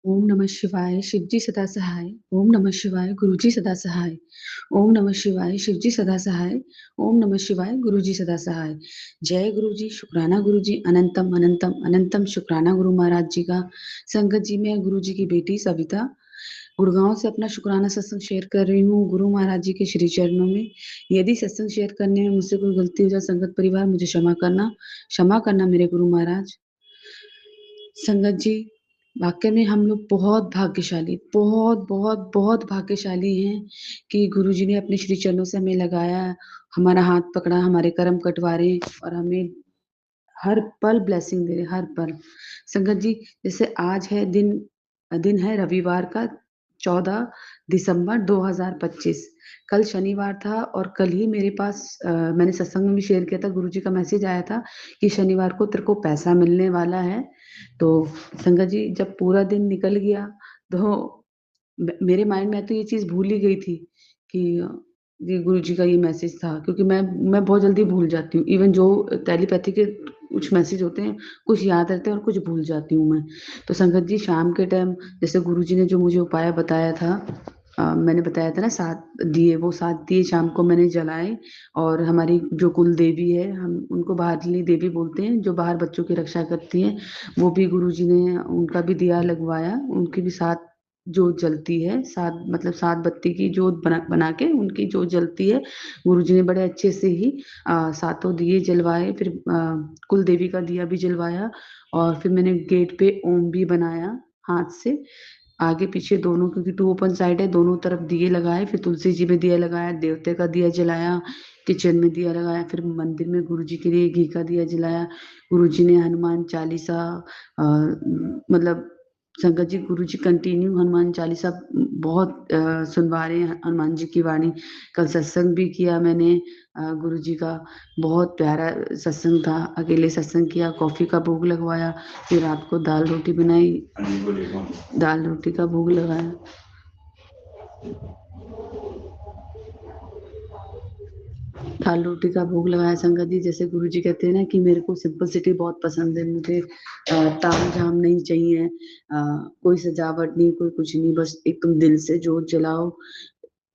ओम नमः शिवाय, शिवजी सदा सहाय। ओम नमः शिवाय, गुरुजी सदा सहाय। ओम नमः शिवाय, शिवजी सदा सहाय। ओम नमः शिवाय, गुरुजी सदा सहाय। जय गुरुजी, शुक्राना गुरुजी, अनंतम अनंतम अनंतम शुक्राना गुरु महाराज जी का। संगत जी, मैं गुरुजी की बेटी सविता गुड़गांव से अपना शुक्राना सत्संग शेयर कर रही हूँ गुरु महाराज जी के श्री चरणों में। यदि सत्संग शेयर करने में मुझसे कोई गलती हो जाए, संगत परिवार मुझे क्षमा करना मेरे गुरु महाराज। संगत जी, वाक़ई में हम लोग बहुत भाग्यशाली, बहुत, बहुत, बहुत भाग्यशाली हैं कि गुरुजी ने अपने श्री चरणों से हमें लगाया, हमारा हाथ पकड़ा, हमारे कर्म कटवारे और हमें हर पल ब्लेसिंग दे रहे, हर पल। संगत जी, जैसे आज है दिन है रविवार का 14 दिसंबर 2025। कल शनिवार था और कल ही मेरे पास मैंने सत्संग में भी शेयर किया था, गुरुजी का मैसेज आया था कि शनिवार को तेरे को पैसा मिलने वाला है। तो संगत जी, जब पूरा दिन निकल गया तो मेरे माइंड में तो ये चीज़ भूल ही गई थी कि ये गुरुजी का ये मैसेज था, क्योंकि मैं बहुत जल्दी भूल जाती हूँ। इवन जो टेलीपैथी के कुछ मैसेज होते हैं, कुछ याद रहते हैं और कुछ भूल जाती हूँ मैं। तो संगत जी, शाम के टाइम जैसे गुरुजी ने जो मुझे उपाय बताया था, मैंने बताया था ना 7 दिए, वो 7 दिए शाम को मैंने जलाए। और हमारी जो कुल देवी है, हम उनको बाहरली देवी बोलते हैं, जो बाहर बच्चों की रक्षा करती हैं, वो भी गुरुजी ने उनका भी दिया लगवाया, उनकी भी 7 जोत जलती है, 7 मतलब 7 बत्ती की जोत बना के उनकी जोत जलती है। गुरुजी ने बड़े अच्छे से ही सातों दिए जलवाए, फिर कुल देवी का दिया भी जलवाया और फिर मैंने गेट पे ओम भी बनाया हाथ से, आगे पीछे दोनों, क्योंकि 2 ओपन साइड है, दोनों तरफ दिए लगाए, फिर तुलसी जी में दिया लगाया, देवते का दिया जलाया, किचन में दिया लगाया, फिर मंदिर में गुरुजी के लिए घी का दिया जलाया। गुरुजी ने हनुमान चालीसा मतलब संगत जी, गुरुजी कंटिन्यू हनुमान चालीसा बहुत सुनवा रहे हैं, हनुमान जी की वाणी। कल सत्संग भी किया मैंने गुरुजी का, बहुत प्यारा सत्संग था। अकेले सत्संग किया, कॉफ़ी का भोग लगवाया, फिर रात को दाल रोटी बनाई, दाल रोटी का भोग लगाया। दाल रोटी का भोग लगाया संगत जी। जैसे गुरुजी कहते हैं ना कि मेरे को सिंपलिसिटी बहुत पसंद है, मुझे ताम-झाम नहीं चाहिए, कोई सजावट नहीं, कोई कुछ नहीं, बस एक तुम दिल से जोत जलाओ।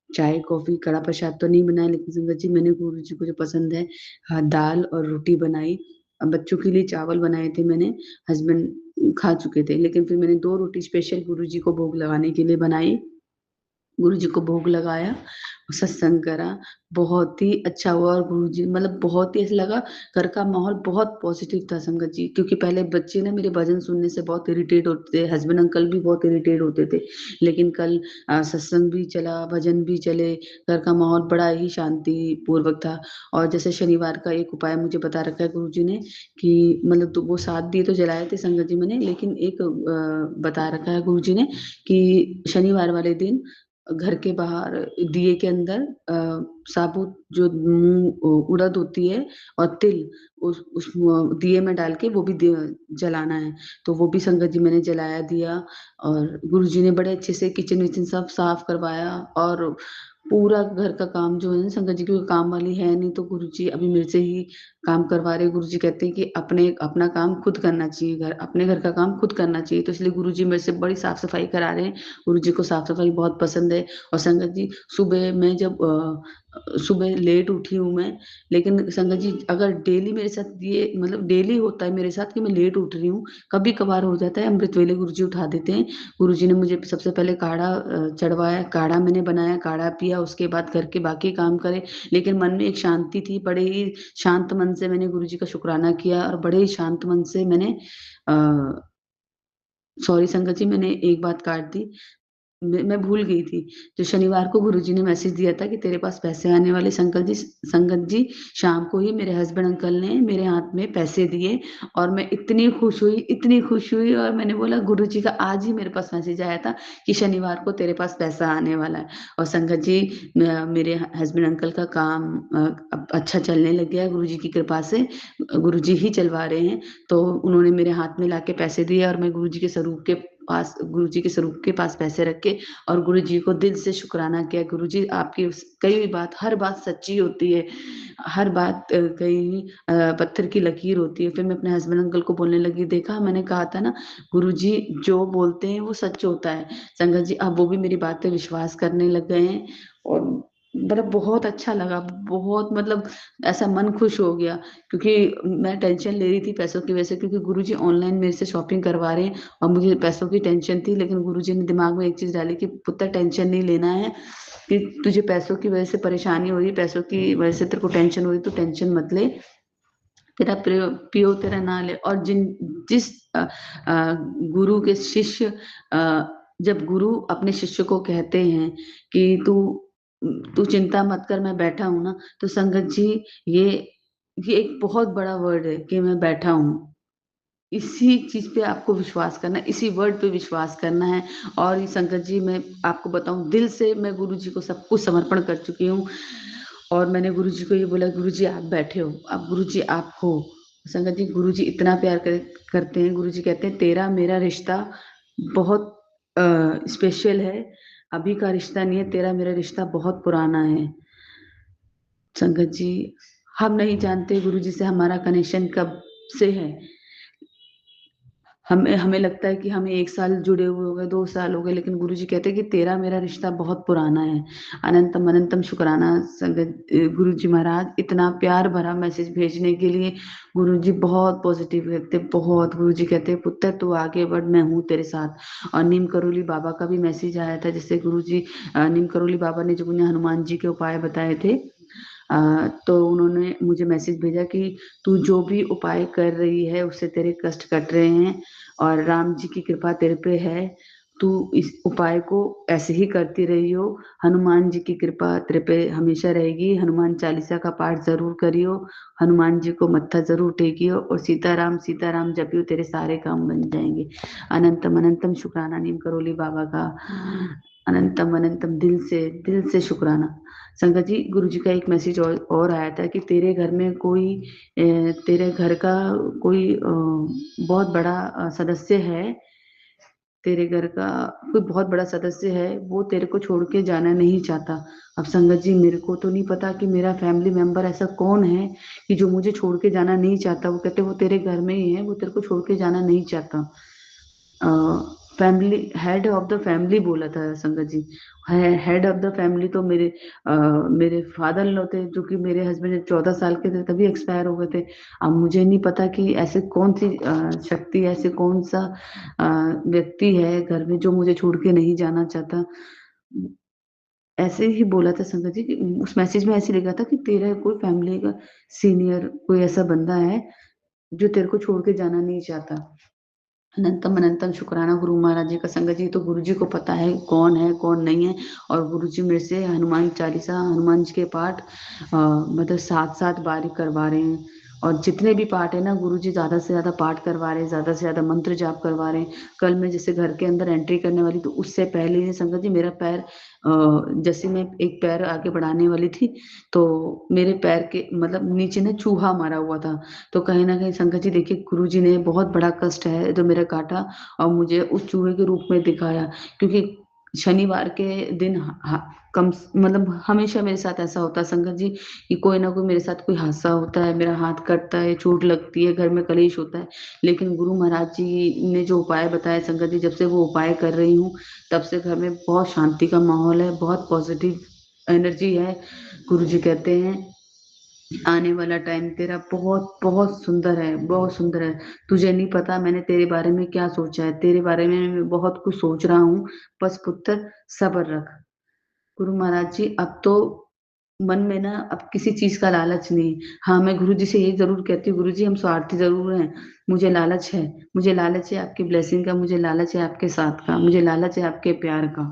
चाय, कॉफ़ी, कड़ा प्रसाद तो नहीं बनाया, लेकिन संगत जी मैंने गुरुजी को जो पसंद है, दाल और रोटी बनाई। बच्चों के लिए चावल बनाए थे मैंने, हस्बैंड खा चुके थे, लेकिन फिर मैंने 2 रोटी स्पेशल गुरुजी को भोग लगाने के लिए बनाई। गुरुजी को भोग लगाया, सत्संग करा, बहुत ही अच्छा हुआ। और गुरुजी मतलब बहुत ही ऐसा लगा, घर का माहौल बहुत पॉज़िटिव था संगत जी, क्योंकि पहले बच्चे ना मेरे भजन सुनने से बहुत इरिटेट होते थे, हस्बैंड अंकल भी बहुत इरिटेट होते थे। लेकिन कल सत्संग भी चला, भजन भी चले, घर का माहौल बड़ा ही शांतिपूर्वक था। और जैसे शनिवार का एक उपाय मुझे बता रखा है गुरुजी ने कि मतलब तो वो 7 दिए तो जलाए थे संगत जी मैंने, लेकिन एक बता रखा है गुरुजी ने कि शनिवार वाले दिन घर के बाहर दिए के अंदर साबुत जो उड़द होती है और तिल, उस दिए में डाल के वो भी जलाना है। तो वो भी संगत जी मैंने जलाया दिया। और गुरुजी ने बड़े अच्छे से किचन विचन सब साफ करवाया। और पूरा घर का काम जो है ना संगत जी, क्योंकि काम वाली है नहीं, तो गुरुजी अभी मेरे से ही काम करवा रहे हैं। गुरुजी कहते हैं कि अपना काम खुद करना चाहिए, अपने घर का काम खुद करना चाहिए, तो इसलिए गुरुजी मेरे से बड़ी साफ सफाई करा रहे हैं। गुरुजी को साफ सफाई बहुत पसंद है। और संगत जी, सुबह लेट उठी हूँ मैं, लेकिन संगत जी अगर डेली मेरे साथ ये मतलब डेली होता है मेरे साथ कि मैं लेट उठ रही हूँ, कभी कभार हो जाता है, अमृत वेले गुरुजी उठा देते हैं। गुरुजी ने मुझे सबसे पहले काढ़ा चढ़वाया, काढ़ा मैंने बनाया, काढ़ा पिया, उसके बाद घर के बाकी काम करे। लेकिन मन में एक शांति थी, बड़े ही शांत मन से मैंने गुरुजी का शुक्राना किया और बड़े ही शांत मन से मैंने सॉरी संगत जी, मैंने एक बात काट दी, मैं भूल गई थी। जो शनिवार को गुरुजी ने मैसेज दिया था कि तेरे पास पैसे आने वाले, संगत जी शाम को ही मेरे हस्बैंड अंकल ने मेरे हाथ में पैसे दिए और मैं इतनी खुश हुई और मैंने बोला गुरुजी का आज ही मेरे पास मैसेज आया था कि शनिवार को तेरे पास पैसा आने वाला है। और संगत जी, मेरे हस्बैंड अंकल का काम अब अच्छा चलने लग गया है गुरुजी की कृपा से। गुरुजी ही चलवा रहे हैं। तो उन्होंने मेरे हाथ में लाके पैसे दिए और मैं गुरुजी के स्वरूप के पास, गुरुजी के स्वरूप के पास पैसे रखे और गुरुजी को दिल से शुक्राना किया। गुरुजी आपकी कई भी बात, हर बात सच्ची होती है, हर बात कहीं पत्थर की लकीर होती है। फिर मैं अपने हस्बैंड अंकल को बोलने लगी, देखा मैंने कहा था ना, गुरुजी जो बोलते हैं वो सच होता है। संगत जी अब वो भी मेरी बात पे विश्वास करने लग गए हैं और मतलब बहुत अच्छा लगा, बहुत मतलब ऐसा मन खुश हो गया, क्योंकि मैं टेंशन ले रही थी पैसों की वजह से, क्योंकि गुरुजी ऑनलाइन मेरे से शॉपिंग करवा रहे हैं और मुझे पैसों की टेंशन थी। लेकिन गुरुजी ने दिमाग में एक चीज डाली कि पुत्र टेंशन नहीं लेना है, कि तुझे पैसों की वजह से परेशानी हो रही, पैसों की वजह से तेरे को टेंशन हो रही, तो टेंशन मत ले, तेरा पियो तेरा ना ले। और जिस गुरु के शिष्य, जब गुरु अपने शिष्य को कहते हैं कि तू तू चिंता मत कर, मैं बैठा हूं ना, तो संगत जी ये ये एक बहुत बड़ा वर्ड है कि मैं बैठा हूँ। इसी चीज पे आपको विश्वास करना है, इसी वर्ड पे विश्वास करना है। और ये संगत जी मैं आपको बताऊं, दिल से मैं गुरु जी को सब कुछ समर्पण कर चुकी हूँ। और मैंने गुरु जी को ये बोला, गुरु जी आप बैठे हो, अब गुरु जी आप हो। संगत जी गुरु जी इतना करते हैं, गुरु जी कहते हैं तेरा मेरा रिश्ता बहुत स्पेशल है, अभी का रिश्ता नहीं है, तेरा मेरा रिश्ता बहुत पुराना है। संगत जी हम नहीं जानते गुरु जी से हमारा कनेक्शन कब से है, हमें हमें लगता है कि हमें 1 साल जुड़े हुए हो गए, 2 साल हो गए, लेकिन गुरुजी कहते हैं कि तेरा मेरा रिश्ता बहुत पुराना है। अनंतम अनंतम शुक्राना संगत गुरुजी महाराज, इतना प्यार भरा मैसेज भेजने के लिए। गुरुजी बहुत पॉजिटिव कहते, बहुत। गुरुजी कहते हैं पुत्र तू आगे बढ़, मैं हूँ तेरे साथ। और नीम करोली बाबा का भी मैसेज आया था, जैसे गुरुजी नीम करोली बाबा ने जब उन्हें हनुमान जी के उपाय बताए थे, तो उन्होंने मुझे मैसेज भेजा कि तू जो भी उपाय कर रही है उससे तेरे कष्ट कट रहे हैं और राम जी की कृपा तेरे पे है, तू इस उपाय को ऐसे ही करती रही हो, हनुमान जी की कृपा तेरे पे हमेशा रहेगी, हनुमान चालीसा का पाठ जरूर करियो, हनुमान जी को मत्था जरूर टेकियो और सीताराम जपियो, तेरे सारे काम बन जाएंगे। अनंतम अनंतम शुक्राना नीम करोली बाबा का, अनंतम अनंतम दिल से शुक्राना। संगत जी गुरु जी का एक मैसेज और आया था कि तेरे घर में कोई तेरे घर का कोई बहुत बड़ा सदस्य है, तेरे घर का कोई बहुत बड़ा सदस्य है, वो तेरे को छोड़ के जाना नहीं चाहता। अब संगत जी मेरे को तो नहीं पता कि मेरा फैमिली मेंबर ऐसा कौन है कि जो मुझे छोड़ के जाना नहीं चाहता। वो कहते वो तेरे घर में ही है, वो तेरे को छोड़ के जाना नहीं चाहता। Family head of the family बोला था संगत जी। हेड ऑफ द फैमिली तो मेरे फादर लो थे, जो कि मेरे हस्बैंड 14 साल के थे तभी एक्सपायर हो गए थे। अब मुझे नहीं पता कि ऐसे कौन सी शक्ति, ऐसे कौन सा व्यक्ति है घर में जो मुझे छोड़ के नहीं जाना चाहता। ऐसे ही बोला था संगत जी कि उस मैसेज में ऐसे लिखा था कि तेरा कोई फैमिली का सीनियर कोई ऐसा बंदा है जो तेरे को छोड़ के जाना नहीं चाहता। अनंतम अनंतम शुक्राना गुरु महाराज जी का। संगत जी तो गुरु जी को पता है कौन नहीं है। और गुरु जी मेरे से हनुमान चालीसा, हनुमान जी के पाठ मतलब 7-7 बार करवा रहे हैं। और जितने भी पाठ है ना, गुरु जी ज्यादा से ज्यादा पाठ करवा रहे हैं, ज्यादा से ज्यादा मंत्र जाप करवा रहे हैं। कल मैं जैसे घर के अंदर एंट्री करने वाली, तो उससे पहले ही संगत जी मेरा पैर जैसे मैं एक पैर आगे बढ़ाने वाली थी, तो मेरे पैर के मतलब नीचे ने चूहा मारा हुआ था। तो कहीं ना कहीं संगत जी देखिए, गुरु जी ने बहुत बड़ा कष्ट है जो मेरा काटा और मुझे उस चूहे के रूप में दिखाया। क्योंकि शनिवार के दिन कम मतलब हमेशा मेरे साथ ऐसा होता है संगत जी कि कोई ना कोई मेरे साथ कोई हादसा होता है, मेरा हाथ कटता है, चोट लगती है, घर में कलेश होता है। लेकिन गुरु महाराज जी ने जो उपाय बताए संगत जी, जब से वो उपाय कर रही हूँ तब से घर में बहुत शांति का माहौल है, बहुत पॉजिटिव एनर्जी है। गुरु जी कहते हैं आने वाला टाइम तेरा बहुत बहुत सुंदर है, बहुत सुंदर है। तुझे नहीं पता मैंने तेरे बारे में क्या सोचा है, तेरे बारे में मैं बहुत कुछ सोच रहा हूँ, बस पुत्र सब्र रख। गुरु महाराज जी अब तो मन में ना अब किसी चीज का लालच नहीं। हाँ मैं गुरु जी से ये जरूर कहती हूँ, गुरु जी हम स्वार्थी जरूर हैं, मुझे लालच है, मुझे लालच है आपकी ब्लेसिंग का, मुझे लालच है आपके साथ का, मुझे लालच है आपके प्यार का।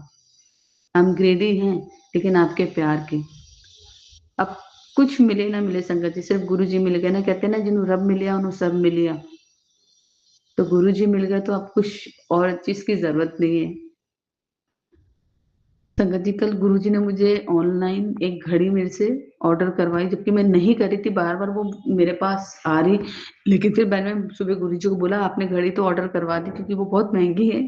हम ग्रेडी हैं लेकिन आपके प्यार के। अब कुछ मिले ना मिले संगत जी, सिर्फ गुरु जी मिल गए ना, कहते हैं ना जिन्हों रब मिलिया उन्हों सब मिलिया। तो गुरु जी मिल गए तो अब कुछ और चीज की जरूरत नहीं है। संगत जी, कल गुरुजी ने मुझे ऑनलाइन एक घड़ी मेरे से ऑर्डर करवाई, जबकि मैं नहीं करी थी, बार-बार वो मेरे पास आ रही। लेकिन फिर मैंने सुबह गुरुजी को बोला, आपने घड़ी तो ऑर्डर करवा दी क्योंकि वो बहुत महँगी है।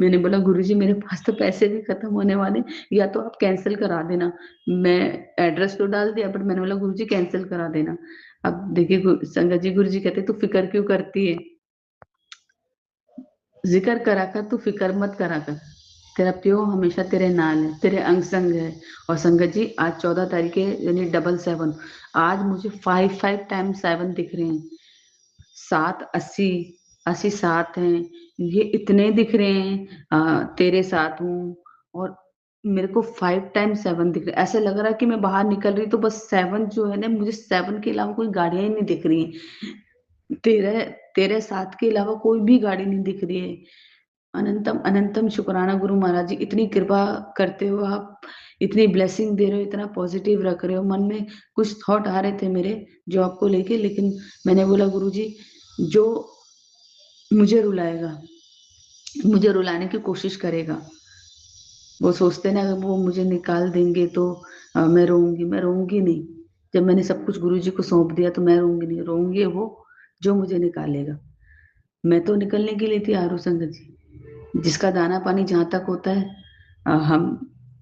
मैंने बोला, गुरुजी मेरे पास तो पैसे भी खत्म होने वाले, या तो आप कैंसल करा देना। मैं एड्रेस तो डाल दिया, बट मैंने बोला गुरुजी कैंसल करा देना। अब देखिए संगत जी, गुरुजी कहते तू फ़िक्र क्यों करती है? ज़िक्र करा कर, तू फ़िक्र मत करा कर। तेरा प्यो हमेशा तेरे नाल है, तेरे अंग संग है। और संगत जी, आज 14 तारीख है, यानी डबल 7। आज मुझे 5 टाइम्स 7 दिख रहे हैं। 7 80, 80 7 हैं। ये इतने दिख रहे हैं, तेरे साथ हूँ। और मेरे को 5 टाइम्स 7 दिख रहे हैं। ऐसा लग रहा है कि मैं बाहर निकल रही तो बस 7 जो है ना, मुझे 7 के अलावा कोई गाड़ियाँ ही नहीं दिख रही हैं। तेरे तेरे साथ के अलावा कोई भी गाड़ी नहीं दिख रही है। अनंतम अनंतम शुक्राना गुरु महाराज जी, इतनी कृपा करते हो आप, इतनी ब्लेसिंग दे रहे हो, इतना पॉजिटिव रख रहे हो। मन में कुछ थॉट आ रहे थे मेरे जॉब को लेके, लेकिन मैंने बोला गुरु जी, जो मुझे रुलाएगा, मुझे रुलाने की कोशिश करेगा, वो सोचते ना अगर वो मुझे निकाल देंगे तो मैं रोऊंगी नहीं। जब मैंने सब कुछ गुरु जी को सौंप दिया तो मैं रोऊंगी नहीं, रोऊंगी वो जो मुझे निकालेगा। मैं तो निकलने के लिए तैयार हूँ संगत जी। जिसका दाना पानी जहाँ तक होता है, हम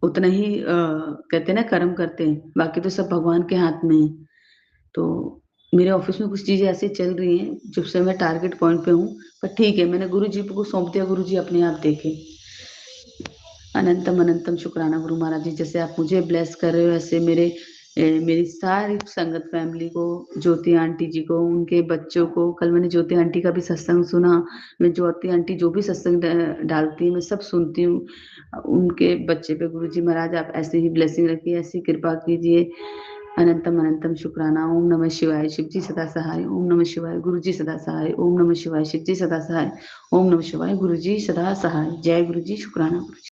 उतना ही कहते हैं ना कर्म करते हैं, बाकी तो सब भगवान के हाथ में है। तो मेरे ऑफिस में कुछ चीजें ऐसी चल रही हैं जब से मैं टारगेट पॉइंट पे हूँ, पर ठीक है, मैंने गुरु जी को सौंप दिया, गुरु जी अपने आप देखे। अनंतम अनंतम शुक्राना गुरु महाराज जी, जैसे आप मुझे ब्लेस कर रहे हो ऐसे मेरी सारी संगत फैमिली को, ज्योति आंटी जी को, उनके बच्चों को। कल मैंने ज्योति आंटी का भी सत्संग सुना। मैं ज्योति आंटी जो भी सत्संग डालती है मैं सब सुनती हूँ। उनके बच्चे पे गुरु जी महाराज आप ऐसे ही ब्लेसिंग रखिए, ऐसी कृपा कीजिए। अनंतम अनंतम शुक्राना। ओम नमः शिवाय, शिव जी सदा सहाय। ओम नमः शिवाय, गुरु जी सदा सहाय। ओम नमः शिवाय, शिव जी सदा सहाय। ओम नमः शिवाय, गुरु जी सदा सहाय। जय गुरु जी, शुक्राना गुरु जी।